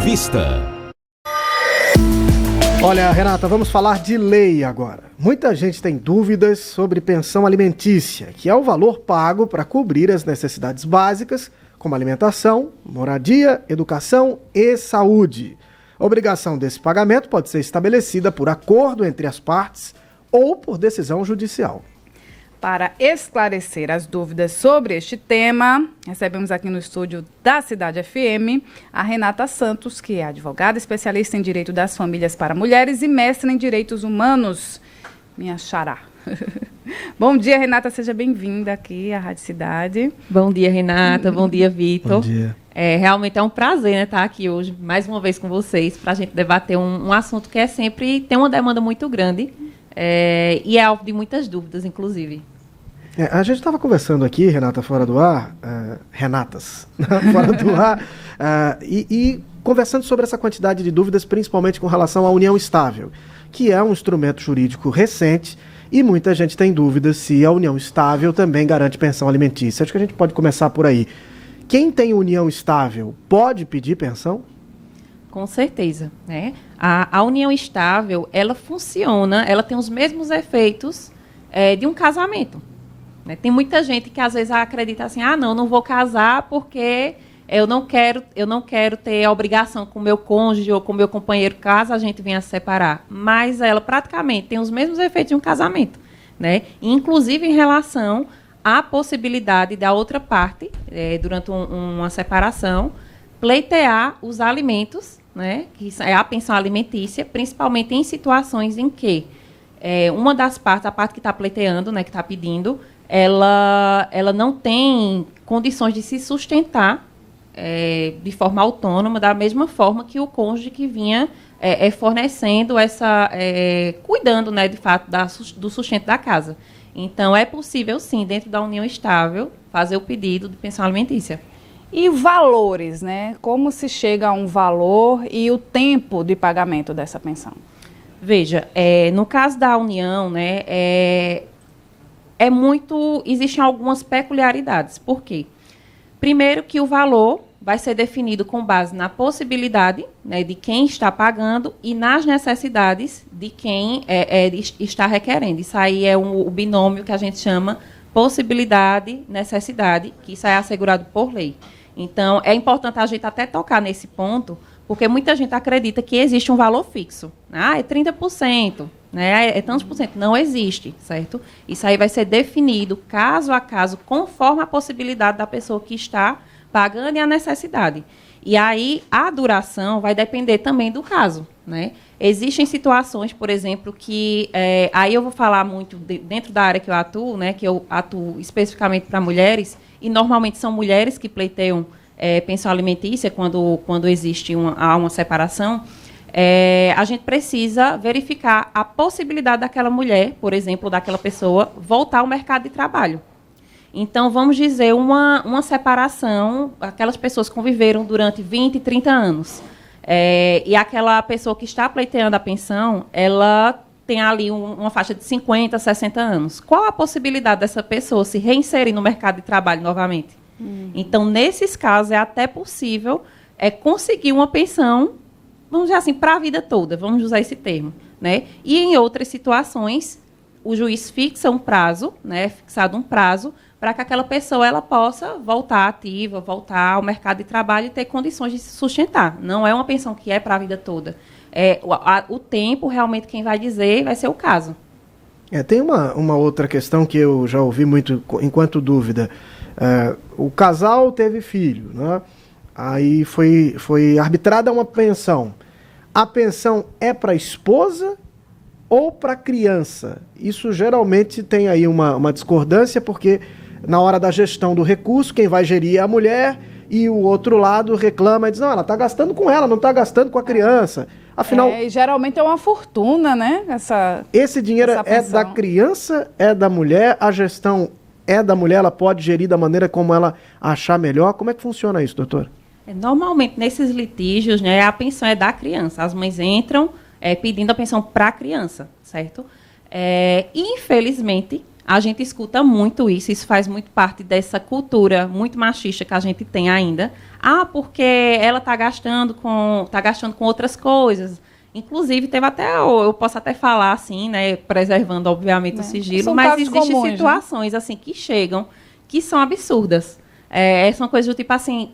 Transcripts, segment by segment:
Entrevista. Olha, Renata, vamos falar de lei agora. Muita gente tem dúvidas sobre pensão alimentícia, que é o valor pago para cobrir as necessidades básicas, como alimentação, moradia, educação e saúde. A obrigação desse pagamento pode ser estabelecida por acordo entre as partes ou por decisão judicial. Para esclarecer as dúvidas sobre este tema, recebemos aqui no estúdio da Cidade FM a Renata Santos, que é advogada especialista em Direito das Famílias para Mulheres e mestre em Direitos Humanos. Minha xará. Bom dia, Renata, seja bem-vinda aqui à Rádio Cidade. Bom dia, Renata. Bom dia, Vitor. Bom dia. Realmente é um prazer, né, estar aqui hoje, mais uma vez com vocês, para a gente debater um assunto que tem uma demanda muito grande e é alvo de muitas dúvidas, inclusive. A gente estava conversando aqui, Renata, fora do ar, Renatas, fora do ar, e conversando sobre essa quantidade de dúvidas, principalmente com relação à união estável, que é um instrumento jurídico recente, e muita gente tem dúvidas se a união estável também garante pensão alimentícia. Acho que a gente pode começar por aí. Quem tem união estável pode pedir pensão? Com certeza, né? A união estável, ela funciona, ela tem os mesmos efeitos de um casamento. Né? Tem muita gente que às vezes acredita assim, não vou casar porque eu não quero ter a obrigação com o meu cônjuge ou com o meu companheiro caso a gente venha se separar. Mas ela praticamente tem os mesmos efeitos de um casamento, né? Inclusive em relação à possibilidade da outra parte, durante uma separação, pleitear os alimentos, né? Que é a pensão alimentícia, principalmente em situações em que uma das partes, a parte que está pleiteando, né, que está pedindo, ela não tem condições de se sustentar de forma autônoma, da mesma forma que o cônjuge que vinha fornecendo cuidando, né, de fato, do sustento da casa. Então, é possível, sim, dentro da união estável, fazer o pedido de pensão alimentícia. E valores, né? Como se chega a um valor e o tempo de pagamento dessa pensão? Veja, no caso da união, né, existem algumas peculiaridades. Por quê? Primeiro que o valor vai ser definido com base na possibilidade, né, de quem está pagando e nas necessidades de quem está requerendo. Isso aí é o binômio que a gente chama possibilidade-necessidade, que isso é assegurado por lei. Então, é importante a gente até tocar nesse ponto, porque muita gente acredita que existe um valor fixo. É 30%. Né, é tantos por cento. Não existe, certo? Isso aí vai ser definido caso a caso, conforme a possibilidade da pessoa que está pagando e a necessidade. E aí, a duração vai depender também do caso, né? Existem situações, por exemplo, que... aí eu vou falar muito dentro da área que eu atuo, né? Que eu atuo especificamente para mulheres, e normalmente são mulheres que pleiteiam pensão alimentícia quando existe uma separação. A gente precisa verificar a possibilidade daquela mulher, por exemplo, daquela pessoa, voltar ao mercado de trabalho. Então, vamos dizer, uma separação, aquelas pessoas conviveram durante 20, 30 anos, e aquela pessoa que está pleiteando a pensão, ela tem ali uma faixa de 50, 60 anos. Qual a possibilidade dessa pessoa se reinserir no mercado de trabalho novamente? Então, nesses casos, é até possível conseguir uma pensão, vamos dizer assim, para a vida toda, vamos usar esse termo, né? E em outras situações, o juiz fixa um prazo, né, fixado um prazo, para que aquela pessoa ela possa voltar ativa, voltar ao mercado de trabalho e ter condições de se sustentar. Não é uma pensão que é para a vida toda. O tempo, realmente, quem vai dizer vai ser o caso. Tem uma outra questão que eu já ouvi muito enquanto dúvida. O casal teve filho, né? Aí foi arbitrada uma pensão. A pensão é para a esposa ou para a criança? Isso geralmente tem aí uma discordância, porque na hora da gestão do recurso, quem vai gerir é a mulher e o outro lado reclama e diz, não, ela está gastando com ela, não está gastando com a criança. Afinal, e geralmente é uma fortuna, né? Esse dinheiro é da criança, é da mulher, a gestão é da mulher, ela pode gerir da maneira como ela achar melhor. Como é que funciona isso, doutor? Normalmente, nesses litígios, né, a pensão é da criança. As mães entram pedindo a pensão para a criança, certo? E, infelizmente, A gente escuta muito isso faz muito parte dessa cultura muito machista que a gente tem ainda. Porque ela está gastando com outras coisas. Inclusive, teve até, eu posso até falar assim, né, preservando, obviamente, o sigilo, mas existem situações assim, que chegam, que são absurdas. São coisas do tipo assim,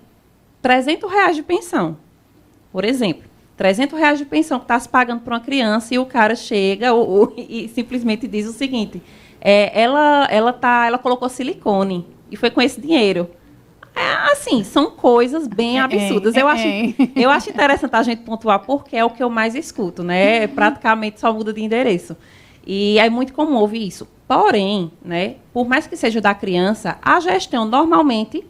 R$300 de pensão, por exemplo. R$300 de pensão que está se pagando para uma criança e o cara chega e simplesmente diz o seguinte, ela colocou silicone e foi com esse dinheiro. Assim, são coisas bem absurdas. Eu acho interessante a gente pontuar porque é o que eu mais escuto, né? Praticamente só muda de endereço. E é muito comum ouvir isso. Porém, né, por mais que seja da criança, a gestão normalmente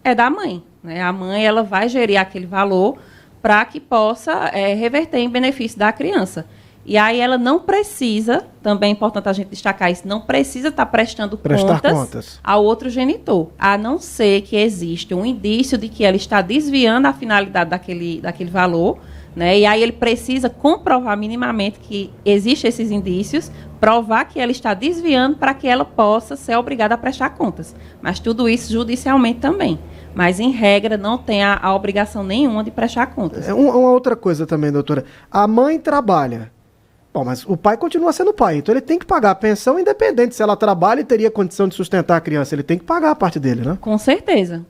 é da mãe. Né? A mãe ela vai gerir aquele valor para que possa reverter em benefício da criança. E aí ela não precisa, também é importante a gente destacar isso, não precisa estar prestando contas ao outro genitor, a não ser que exista um indício de que ela está desviando a finalidade daquele valor, né? E aí ele precisa comprovar minimamente que existem esses indícios, provar que ela está desviando para que ela possa ser obrigada a prestar contas. Mas tudo isso judicialmente também. Mas, em regra, não tem a obrigação nenhuma de prestar contas. Uma outra coisa também, doutora. A mãe trabalha. Bom, mas o pai continua sendo pai, então ele tem que pagar a pensão independente se ela trabalha e teria condição de sustentar a criança. Ele tem que pagar a parte dele, né? Com certeza,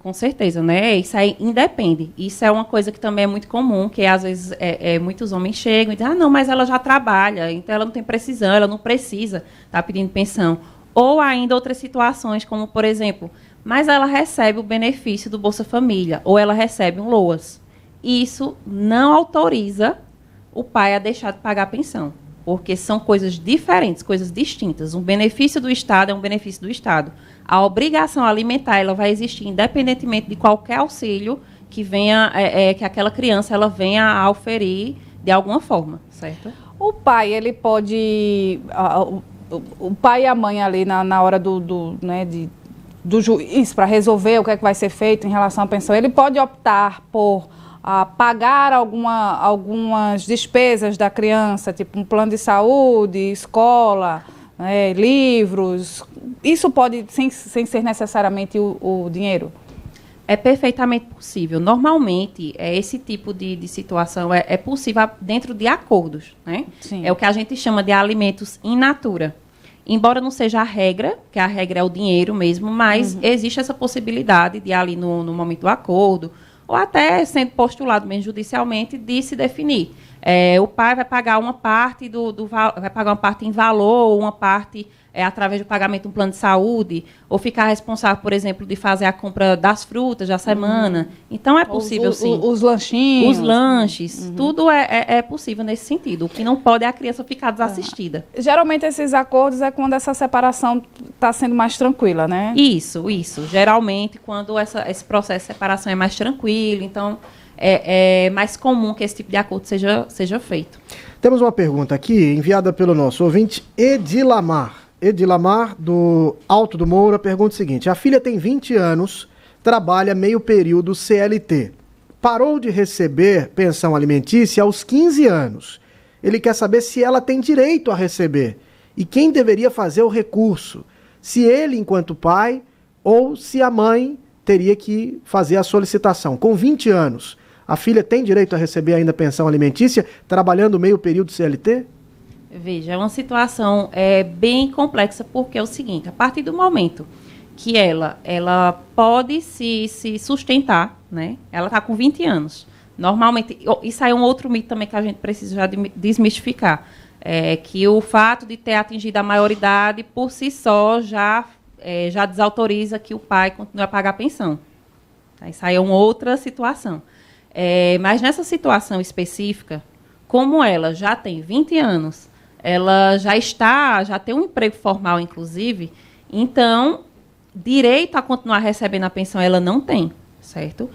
né? Isso aí independe. Isso é uma coisa que também é muito comum, que às vezes muitos homens chegam e dizem, não, mas ela já trabalha, então ela não tem precisão, ela não precisa estar pedindo pensão. Ou ainda outras situações, como, por exemplo, mas ela recebe o benefício do Bolsa Família, ou ela recebe um LOAS. Isso não autoriza o pai a deixar de pagar a pensão. Porque são coisas diferentes, coisas distintas. Um benefício do Estado é um benefício do Estado. A obrigação alimentar ela vai existir independentemente de qualquer auxílio que venha, que aquela criança ela venha a oferir de alguma forma, certo? O pai, ele pode... O pai e a mãe ali na hora do juiz para resolver o que é que vai ser feito em relação à pensão, ele pode optar por pagar algumas despesas da criança, tipo um plano de saúde, escola, livros. Isso pode, sem ser necessariamente o dinheiro? É perfeitamente possível. Normalmente, esse tipo de situação é possível dentro de acordos. Né? Sim. É o que a gente chama de alimentos in natura. Embora não seja a regra, que a regra é o dinheiro mesmo, mas existe essa possibilidade de ali no momento do acordo, ou até sendo postulado mesmo judicialmente, de se definir. O pai vai pagar uma parte vai pagar uma parte em valor, uma parte através do pagamento de um plano de saúde, ou ficar responsável, por exemplo, de fazer a compra das frutas da semana. Então, é possível, sim. Os lanchinhos. Os lanches, tudo é possível nesse sentido. O que não pode é a criança ficar desassistida. Geralmente, esses acordos é quando essa separação está sendo mais tranquila, né? Isso. Geralmente, quando esse processo de separação é mais tranquilo, então é mais comum que esse tipo de acordo seja feito. Temos uma pergunta aqui, enviada pelo nosso ouvinte Edilamar. Edilamar, do Alto do Moura, pergunta o seguinte: a filha tem 20 anos, trabalha meio período CLT. Parou de receber pensão alimentícia aos 15 anos. Ele quer saber se ela tem direito a receber e quem deveria fazer o recurso. Se ele, enquanto pai, ou se a mãe teria que fazer a solicitação. Com 20 anos, a filha tem direito a receber ainda pensão alimentícia, trabalhando meio período CLT? Veja, é uma situação bem complexa, porque é o seguinte, a partir do momento que ela pode se sustentar, né? Ela está com 20 anos. Normalmente, isso aí é um outro mito também que a gente precisa já desmistificar, que o fato de ter atingido a maioridade, por si só, já desautoriza que o pai continue a pagar a pensão. Isso aí é uma outra situação. Mas nessa situação específica, como ela já tem 20 anos, ela já tem um emprego formal, inclusive, então, direito a continuar recebendo a pensão ela não tem, certo?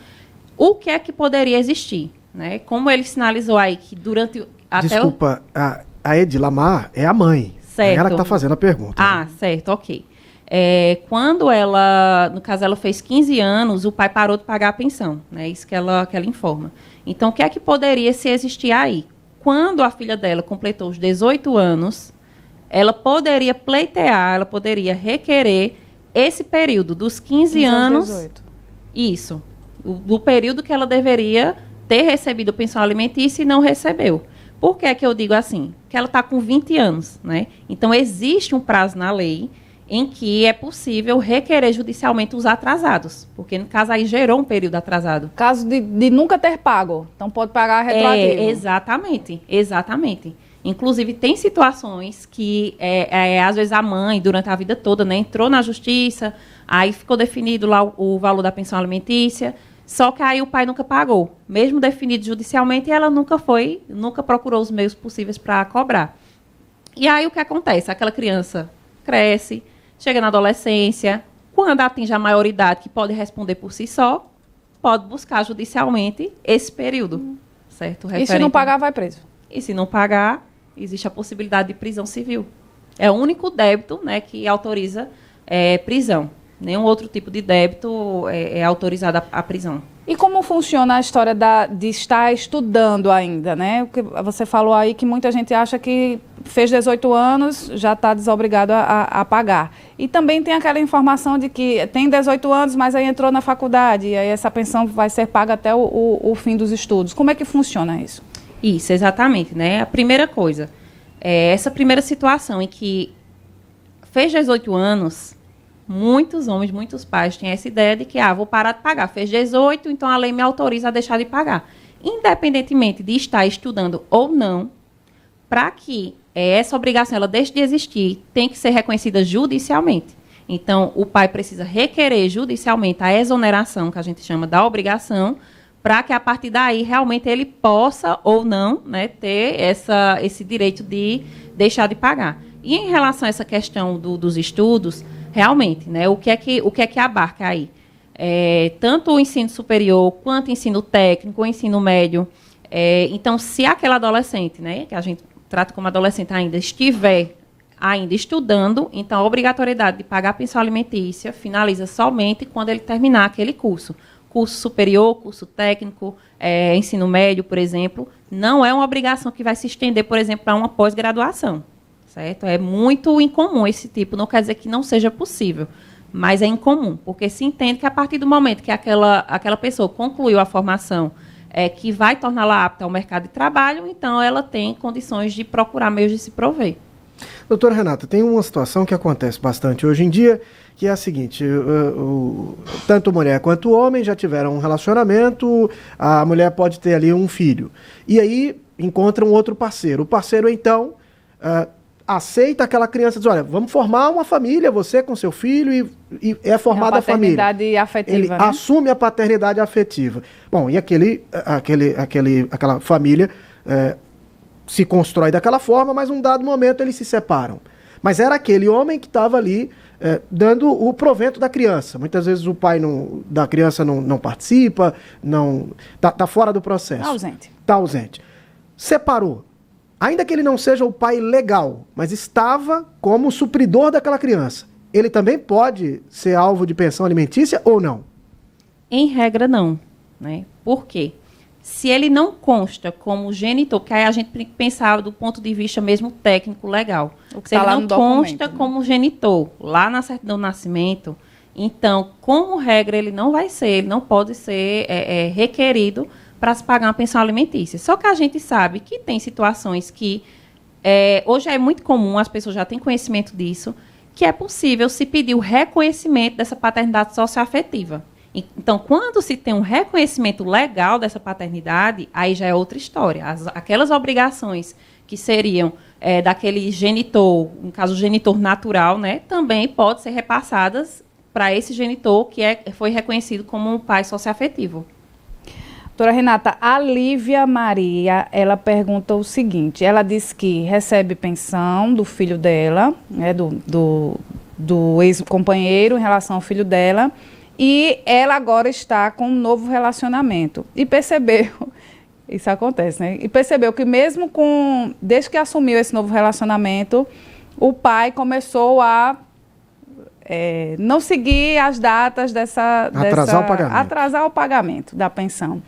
O que é que poderia existir? Né? Como ele sinalizou aí que durante... Desculpa, a Edilamar é a mãe. Certo. É ela que está fazendo a pergunta. Ah, certo, ok. Quando ela, no caso, ela fez 15 anos, o pai parou de pagar a pensão, né? Isso que ela informa. Então, o que é que poderia se existir aí? Quando a filha dela completou os 18 anos, ela poderia pleitear, ela poderia requerer esse período dos 15 anos. 18. Isso. Do período que ela deveria ter recebido pensão alimentícia e não recebeu. Por que é que eu digo assim? Que ela está com 20 anos, né? Então, existe um prazo na lei em que é possível requerer judicialmente os atrasados. Porque, no caso, aí gerou um período atrasado. Caso de nunca ter pago. Então, pode pagar retroativo. Exatamente. Inclusive, tem situações que, às vezes, a mãe, durante a vida toda, né, entrou na justiça, aí ficou definido lá o valor da pensão alimentícia, só que aí o pai nunca pagou. Mesmo definido judicialmente, ela nunca procurou os meios possíveis para cobrar. E aí o que acontece? Aquela criança cresce, chega na adolescência, quando atinge a maioridade, que pode responder por si só, pode buscar judicialmente esse período, certo? E se não pagar, vai preso. E se não pagar, existe a possibilidade de prisão civil. É o único débito, né, que autoriza prisão. Nenhum outro tipo de débito é autorizado a prisão. E como funciona a história de estar estudando ainda, né? Porque você falou aí que muita gente acha que fez 18 anos, já está desobrigado a pagar. E também tem aquela informação de que tem 18 anos, mas aí entrou na faculdade, e aí essa pensão vai ser paga até o fim dos estudos. Como é que funciona isso? Isso, exatamente, né? A primeira coisa, essa primeira situação em que fez 18 anos, muitos homens, muitos pais têm essa ideia de que, vou parar de pagar. Fez 18, então a lei me autoriza a deixar de pagar. Independentemente de estar estudando ou não, para que essa obrigação ela deixe de existir, tem que ser reconhecida judicialmente. Então, o pai precisa requerer judicialmente a exoneração, que a gente chama da obrigação, para que a partir daí realmente ele possa ou não, né, ter esse direito de deixar de pagar. E em relação a essa questão dos estudos, realmente, né, o que é que abarca aí? Tanto o ensino superior, quanto o ensino técnico, o ensino médio. Então, se aquele adolescente, né, que a gente trata como adolescente ainda, estiver ainda estudando, então a obrigatoriedade de pagar a pensão alimentícia finaliza somente quando ele terminar aquele curso. Curso superior, curso técnico, ensino médio, por exemplo, não é uma obrigação que vai se estender, por exemplo, para uma pós-graduação. Certo? É muito incomum esse tipo, não quer dizer que não seja possível, mas é incomum, porque se entende que a partir do momento que aquela pessoa concluiu a formação que vai torná-la apta ao mercado de trabalho, então ela tem condições de procurar meios de se prover. Doutora Renata, tem uma situação que acontece bastante hoje em dia, que é a seguinte, tanto mulher quanto homem já tiveram um relacionamento, a mulher pode ter ali um filho, e aí encontra um outro parceiro. O parceiro, então, aceita aquela criança e diz, olha, vamos formar uma família, você com seu filho, e é formada a família. Paternidade afetiva, ele, né? assume a paternidade afetiva. Bom, e aquela família se constrói daquela forma, mas num dado momento eles se separam. Mas era aquele homem que estava ali dando o provento da criança. Muitas vezes o pai da criança não participa, tá fora do processo. Está ausente. Separou. Ainda que ele não seja o pai legal, mas estava como supridor daquela criança, ele também pode ser alvo de pensão alimentícia ou não? Em regra, não. Né? Por quê? Se ele não consta como genitor, que aí a gente tem que pensar do ponto de vista mesmo técnico legal. Se ele não consta como genitor, lá na certidão do nascimento, então, como regra, ele não pode ser requerido para se pagar uma pensão alimentícia. Só que a gente sabe que tem situações que, hoje é muito comum, as pessoas já têm conhecimento disso, que é possível se pedir o reconhecimento dessa paternidade socioafetiva. Então, quando se tem um reconhecimento legal dessa paternidade, aí já é outra história. Aquelas obrigações que seriam daquele genitor, no caso o genitor natural, né, também podem ser repassadas para esse genitor que foi reconhecido como um pai socioafetivo. Doutora Renata, a Lívia Maria, ela pergunta o seguinte, ela diz que recebe pensão do filho dela, né, do ex-companheiro em relação ao filho dela, e ela agora está com um novo relacionamento. E percebeu, isso acontece, né? E percebeu que mesmo desde que assumiu esse novo relacionamento, o pai começou a não seguir as datas atrasar o pagamento da pensão.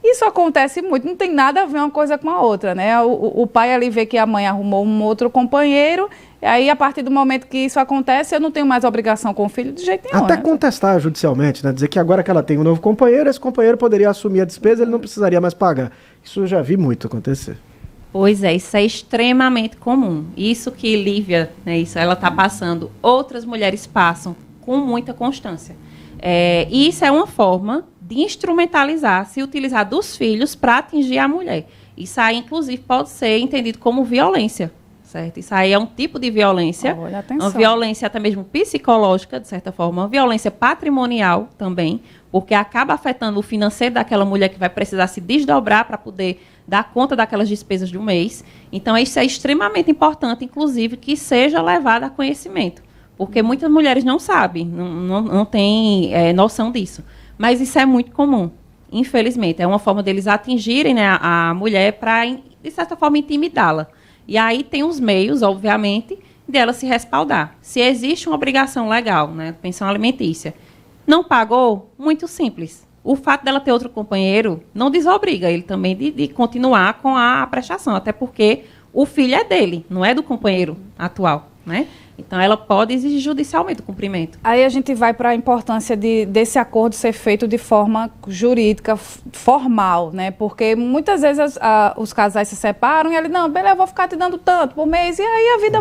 Isso acontece muito, não tem nada a ver uma coisa com a outra, né? O pai ali vê que a mãe arrumou um outro companheiro E aí, a partir do momento que isso acontece, eu não tenho mais obrigação com o filho de jeito nenhum. Até né? contestar judicialmente, né? Dizer que agora que ela tem um novo companheiro, esse companheiro poderia assumir a despesa, ele não precisaria mais pagar. Isso eu já vi muito acontecer. Pois é, isso é extremamente comum. Isso que Lívia, né, isso ela está passando, outras mulheres passam com muita constância. E isso é uma forma de instrumentalizar, se utilizar dos filhos para atingir a mulher. Isso aí, inclusive, pode ser entendido como violência, certo? Isso aí é um tipo de violência, uma violência até mesmo psicológica, de certa forma, uma violência patrimonial também, porque acaba afetando o financeiro daquela mulher que vai precisar se desdobrar para poder dar conta daquelas despesas de um mês. Então, isso é extremamente importante, inclusive, que seja levado a conhecimento, porque muitas mulheres não sabem, não têm noção disso. Mas isso é muito comum, infelizmente. É uma forma deles atingirem, né, a mulher para, de certa forma, intimidá-la. E aí tem os meios, obviamente, dela se respaldar. Se existe uma obrigação legal, né, pensão alimentícia, não pagou, muito simples. O fato dela ter outro companheiro não desobriga ele também de continuar com a prestação, até porque o filho é dele, não é do companheiro atual, né? Então, ela pode exigir judicialmente o cumprimento. Aí a gente vai para a importância desse acordo ser feito de forma jurídica, formal, né? Porque muitas vezes os casais se separam e ele, não, beleza, eu vou ficar te dando tanto por mês, e aí a vida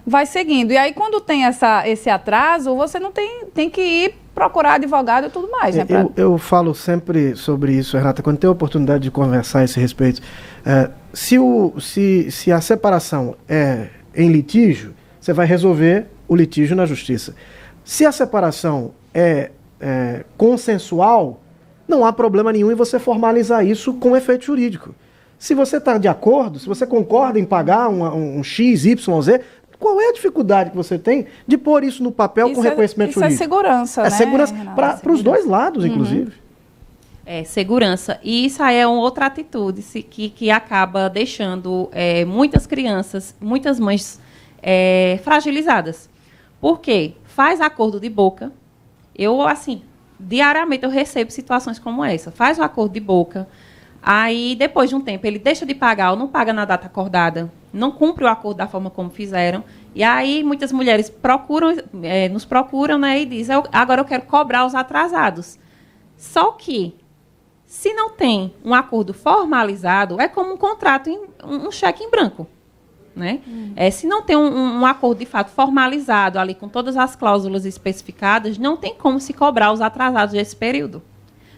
vai seguindo. E aí, quando tem esse atraso, você não tem que ir procurar advogado e tudo mais, né? Eu falo sempre sobre isso, Renata, quando tem a oportunidade de conversar a esse respeito. Se a separação é em litígio, você vai resolver o litígio na justiça. Se a separação é consensual, não há problema nenhum em você formalizar isso com efeito jurídico. Se você está de acordo, se você concorda em pagar um X, Y, Z, qual é a dificuldade que você tem de pôr isso no papel isso com reconhecimento jurídico? Isso é segurança, né? É segurança para os dois lados, inclusive. Segurança. E isso aí é uma outra atitude que acaba deixando muitas crianças, muitas mães fragilizadas. Por quê? Faz acordo de boca. Eu, assim, diariamente eu recebo situações como essa. Faz o acordo de boca. Aí, depois de um tempo, ele deixa de pagar ou não paga na data acordada, não cumpre o acordo da forma como fizeram. E aí, muitas mulheres nos procuram, né, e dizem, agora eu quero cobrar os atrasados. Só que, se não tem um acordo formalizado, é como um contrato, um cheque em branco. Né? Se não tem um acordo de fato formalizado ali com todas as cláusulas especificadas, não tem como se cobrar os atrasados desse período.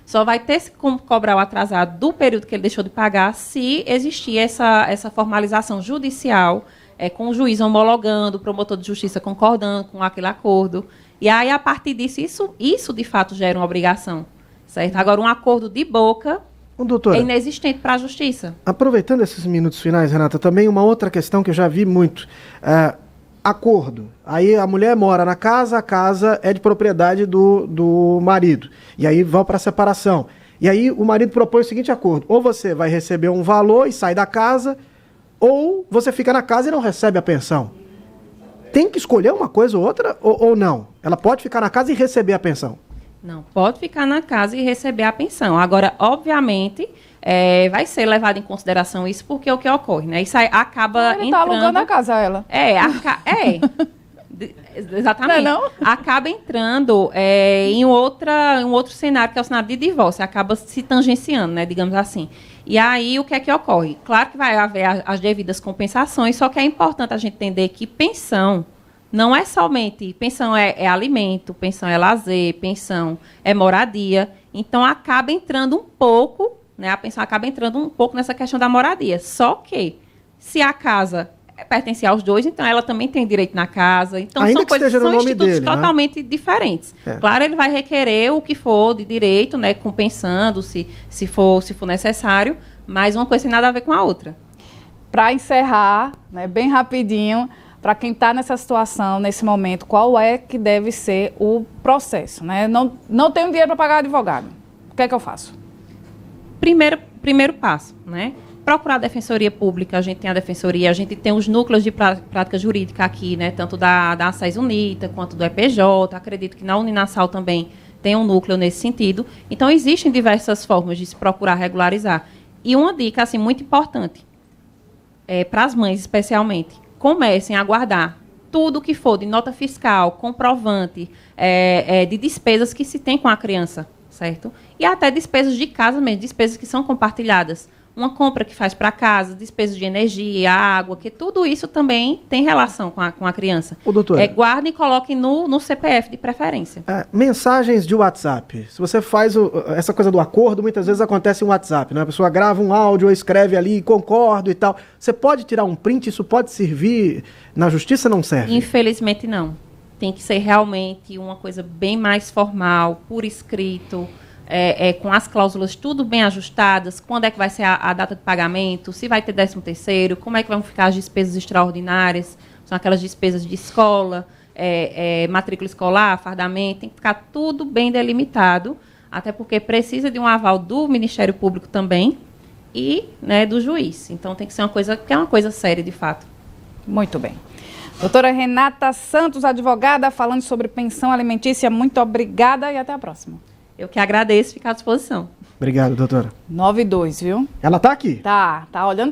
Só vai ter como cobrar o atrasado do período que ele deixou de pagar se existir essa formalização judicial, com o juiz homologando, o promotor de justiça concordando com aquele acordo. E aí, a partir disso, isso de fato gera uma obrigação. Certo? Agora, um acordo de boca doutora, é inexistente para a justiça. Aproveitando esses minutos finais, Renata, também uma outra questão que eu já vi muito. Acordo. Aí a mulher mora na casa, a casa é de propriedade do marido. E aí vão para a separação. E aí o marido propõe o seguinte acordo. Ou você vai receber um valor e sai da casa, ou você fica na casa e não recebe a pensão. Tem que escolher uma coisa ou outra, ou não? Ela pode ficar na casa e receber a pensão? Não, pode ficar na casa e receber a pensão. Agora, obviamente, vai ser levado em consideração isso, porque o que ocorre, né? Isso aí acaba ele entrando... tá alugando a casa, ela. Exatamente. Não? Acaba entrando em um outro cenário, que é o cenário de divórcio. Acaba se tangenciando, né? Digamos assim. E aí, o que é que ocorre? Claro que vai haver as devidas compensações, só que é importante a gente entender que pensão não é somente... Pensão é alimento, pensão é lazer, pensão é moradia. Então, acaba entrando um pouco, né? A pensão acaba entrando um pouco nessa questão da moradia. Só que, se a casa pertence aos dois, então ela também tem direito na casa. Então, ainda são coisas, são institutos dele, totalmente diferentes. Claro, ele vai requerer o que for de direito, né? Compensando, se for necessário, mas uma coisa tem nada a ver com a outra. Para encerrar, né, bem rapidinho, para quem está nessa situação, nesse momento, qual é que deve ser o processo? Né? Não tenho dinheiro para pagar advogado. O que é que eu faço? Primeiro passo, né? Procurar a Defensoria Pública, a gente tem a Defensoria, a gente tem os núcleos de prática jurídica aqui, né? Tanto da ACES UNITA quanto do EPJ, acredito que na Uninasal também tem um núcleo nesse sentido. Então, existem diversas formas de se procurar regularizar. E uma dica, assim, muito importante, para as mães especialmente, comecem a guardar tudo que for de nota fiscal, comprovante, de despesas que se tem com a criança, certo? E até despesas de casa mesmo, despesas que são compartilhadas. Uma compra que faz para casa, despesas de energia, água, que tudo isso também tem relação com a criança. Ô, doutora. Guarde e coloque no CPF de preferência. Mensagens de WhatsApp. Se você faz essa coisa do acordo, muitas vezes acontece em WhatsApp, né? A pessoa grava um áudio ou escreve ali, concordo e tal. Você pode tirar um print, isso pode servir na justiça, não serve? Infelizmente não. Tem que ser realmente uma coisa bem mais formal, por escrito, com as cláusulas tudo bem ajustadas, quando é que vai ser a data de pagamento, se vai ter 13º, como é que vão ficar as despesas extraordinárias, são aquelas despesas de escola, matrícula escolar, fardamento, tem que ficar tudo bem delimitado, até porque precisa de um aval do Ministério Público também e, né, do juiz. Então tem que ser uma coisa que é uma coisa séria de fato. Muito bem. Doutora Renata Santos, advogada, falando sobre pensão alimentícia, muito obrigada e até a próxima. Eu que agradeço, ficar à disposição. Obrigado, doutora. 9-2, viu? Ela tá aqui? Tá olhando